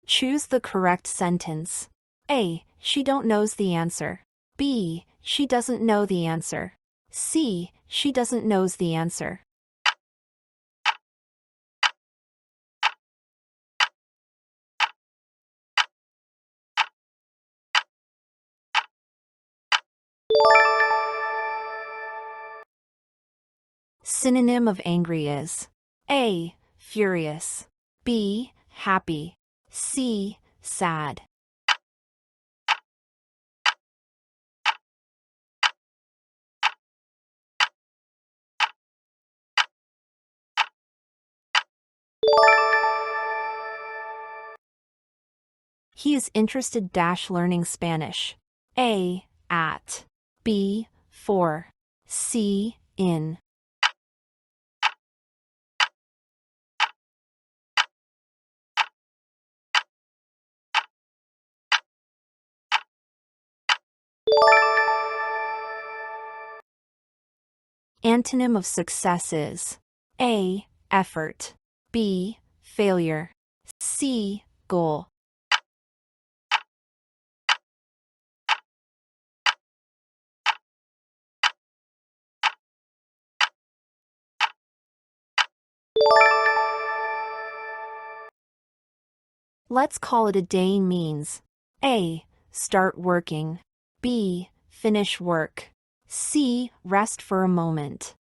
Choose the correct sentence. A. She don't knows the answer. B. She doesn't know the answer. C. She doesn't knows the answer. Synonym of angry is A. Furious. B. Happy. C. Sad. He is interested learning Spanish. A. At. B. For. C. In. Antonym of success is A. Effort. B. Failure. C. Goal. Let's call it a day means A. Start working. B. Finish work. C. Rest for a moment.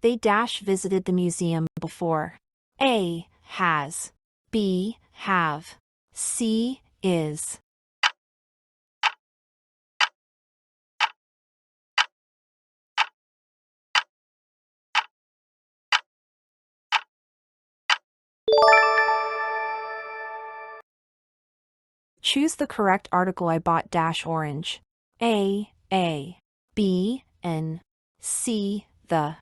They visited the museum before. A. Has. B. Have. C. Is. Choose the correct article. I bought orange. A. B. N. C. The.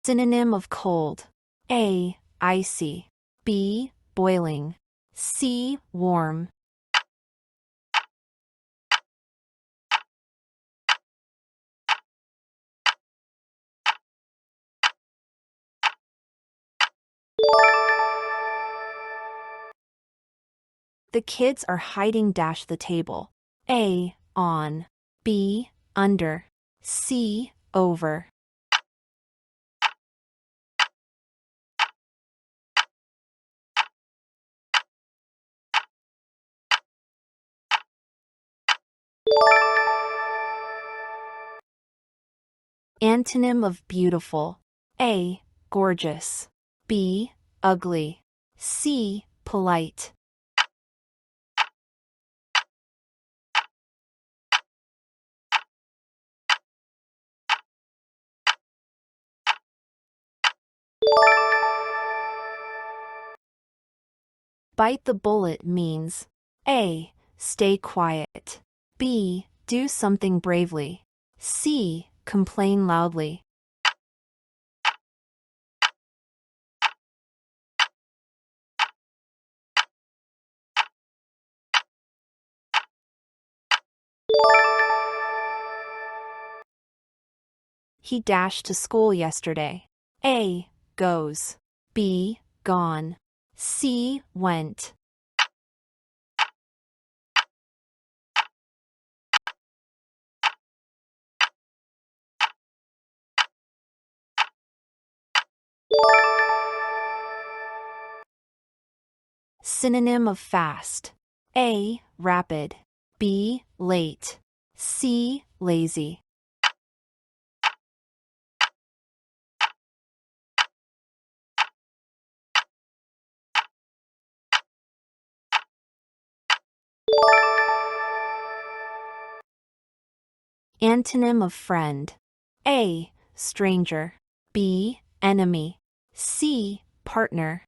Synonym of cold. A. Icy. B. Boiling. C. Warm. The kids are hiding the table. A. On. B. Under. C. Over. Antonym of beautiful. A. Gorgeous. B. Ugly. C. Polite. Bite the bullet means A. Stay quiet. B. Do something bravely. C. Complain loudly. He dashed to school yesterday. A. Goes. B. Gone. C. Went. Synonym of fast. A. Rapid. B. Late. C. Lazy. Antonym of friend. A. Stranger. B. Enemy. C. Partner.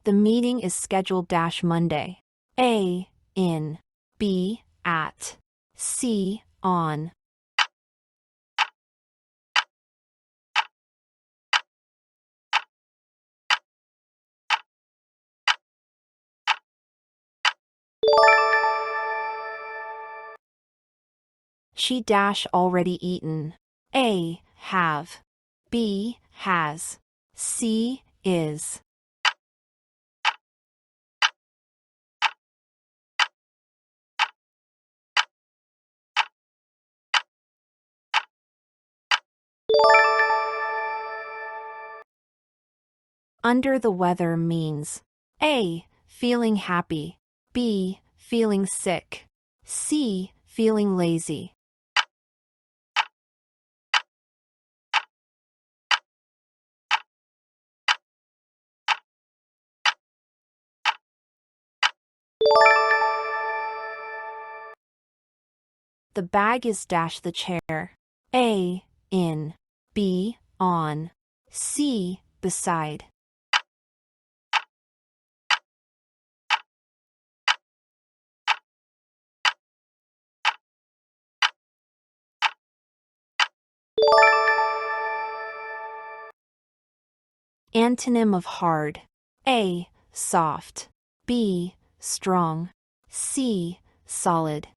The meeting is scheduled Monday. A. In. B. At. C. On. She already eaten. A. Have. B. Has. C. Is. Under the weather means A. Feeling happy. B. Feeling sick. C. Feeling lazy. The bag is the chair. A. In. B. On. C. Beside. Antonym of hard. A. Soft. B. Strong. C. Solid.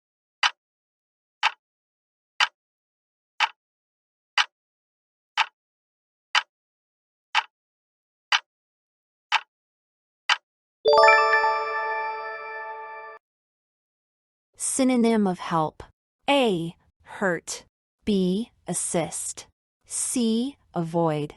Synonym of help. A. Hurt. B. Assist. C. Avoid.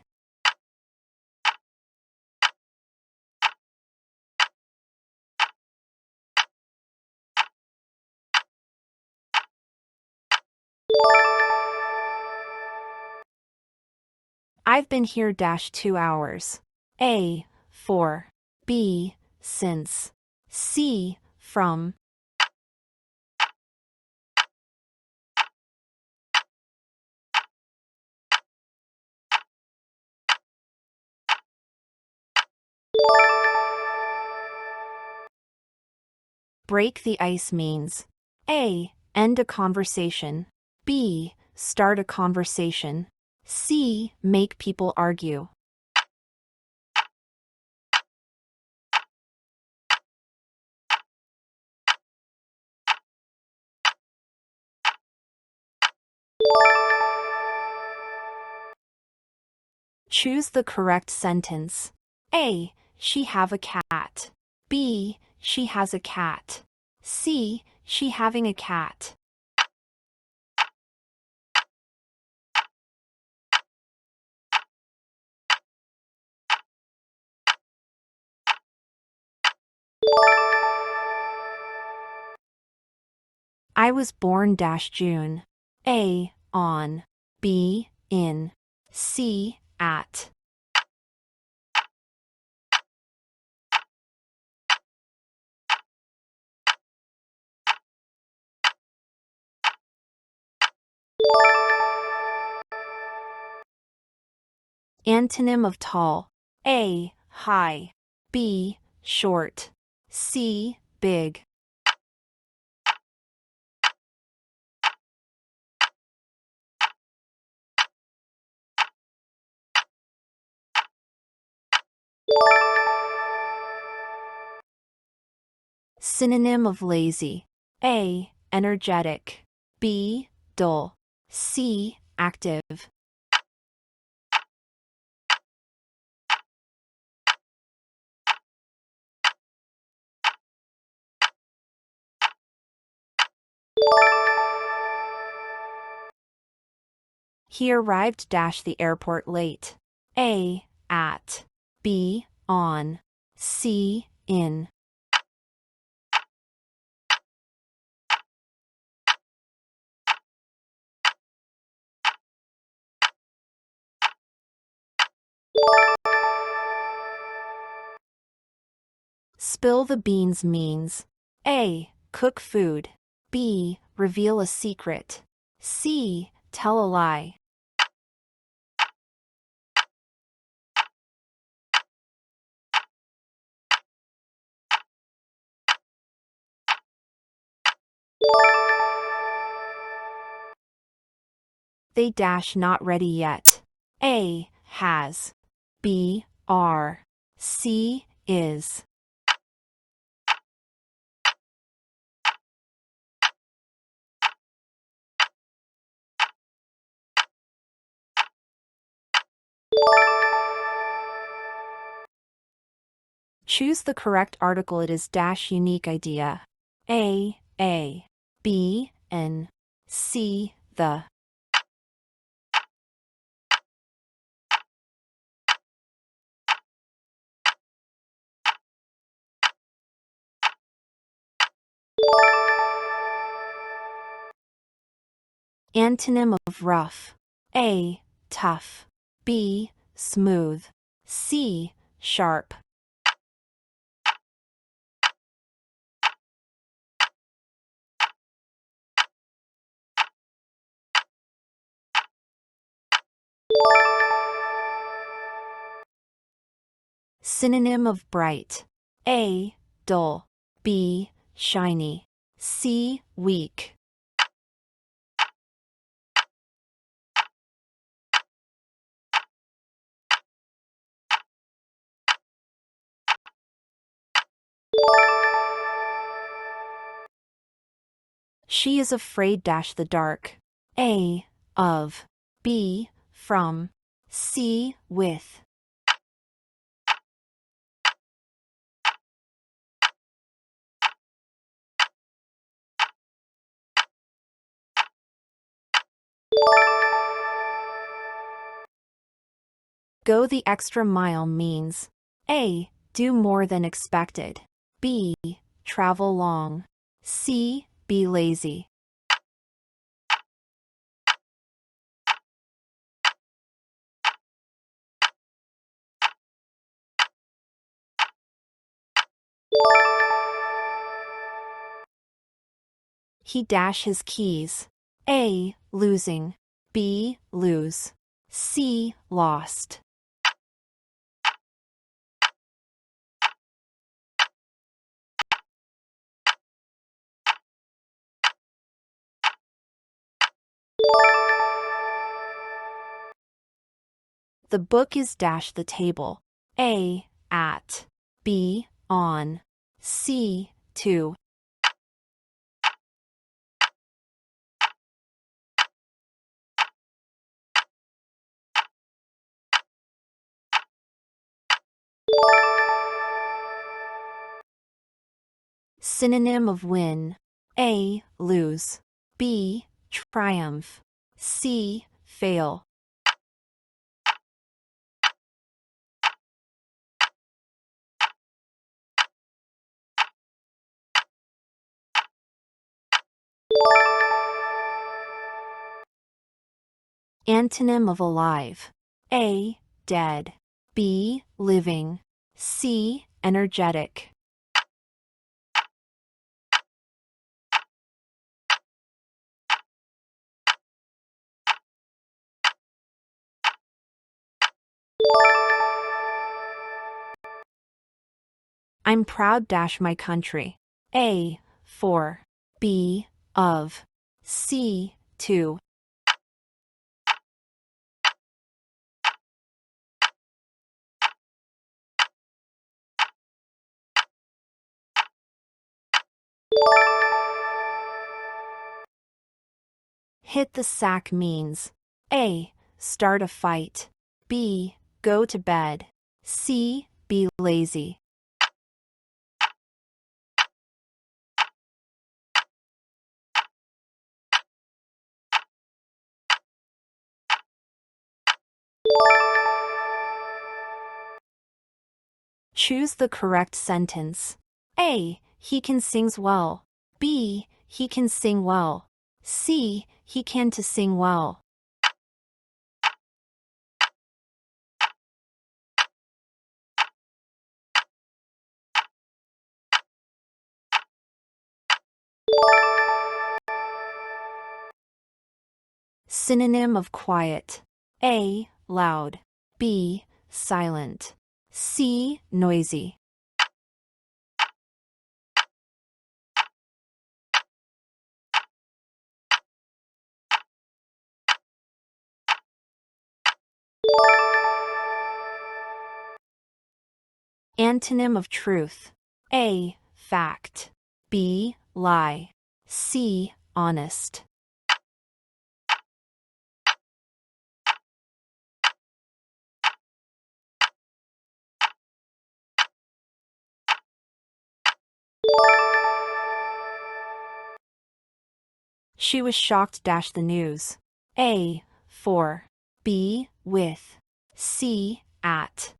I've been here 2 hours. A. For. B. Since. C. From. Break the ice means A. End a conversation. B. Start a conversation. C. Make people argue. Choose the correct sentence. A. She have a cat. B. She has a cat. C. She having a cat. I was born June. A. On. B. In. C. At. Antonym of tall. A. High. B. Short. C. Big. Synonym of lazy. A. Energetic. B. Dull. C. Active. He arrived the airport late. A. At. B. On. C. In. Spill the beans means A. Cook food. B. Reveal a secret. C. Tell a lie. They dash not ready yet. A. Has. B. Are. C. Is. Choose the correct article. It is dash unique idea. A. B. N. C. The. Antonym of rough. A. Tough. B. Smooth. C. Sharp. Synonym of bright. A. Dull. B. Shiny. C. Weak. She is afraid dash the dark. A. Of. B. From. C. With. Go the extra mile means A. Do more than expected. B. Travel long. C. Be lazy. He dash his keys. A. Losing. B. Lose. C. Lost. The book is dash the table. A. At. B. On. C. To. Synonym of win. A. Lose. B. Triumph. C. Fail. Antonym of alive. A. Dead. B. Living. C. Energetic. I'm proud dash my country. A. For. B. Of. C. To. Hit the sack means A. Start a fight. B. Go to bed. C. Be lazy. Choose the correct sentence. A. He can sings well. B. He can sing well. C. He can to sing well. Synonym of quiet. A. Loud. B. Silent. C. Noisy. Antonym of truth. A. Fact. B. Lie. C. Honest. She was shocked. The news. A. For. B. With. C. At.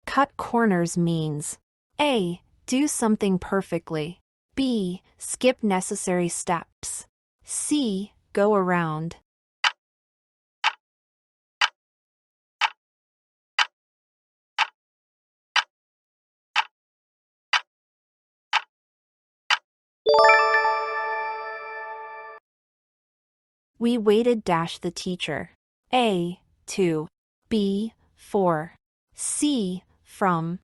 Cut corners means A. Do something perfectly. B. Skip necessary steps. C. Go around. We waited. The teacher. A. To. B. For. C. From.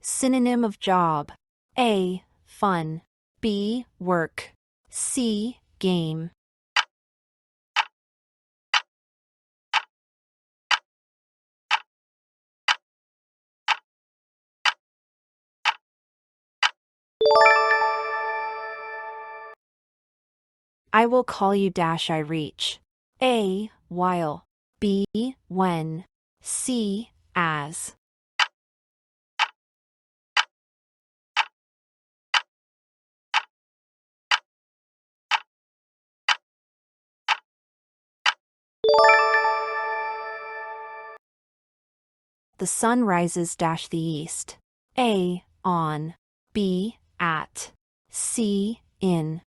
Synonym of job. A. Fun. B. Work. C. Game. I will call you. I reach. A. While. B. When. C. As. The sun rises. The east. A. On. B. At. C. In.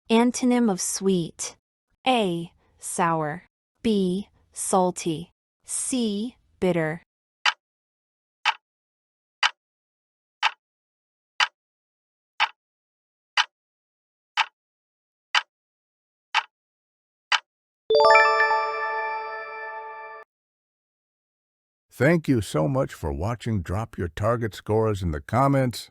Antonym of sweet. A. Sour. B. Salty. C. Bitter. Thank you so much for watching. Drop your target scores in the comments.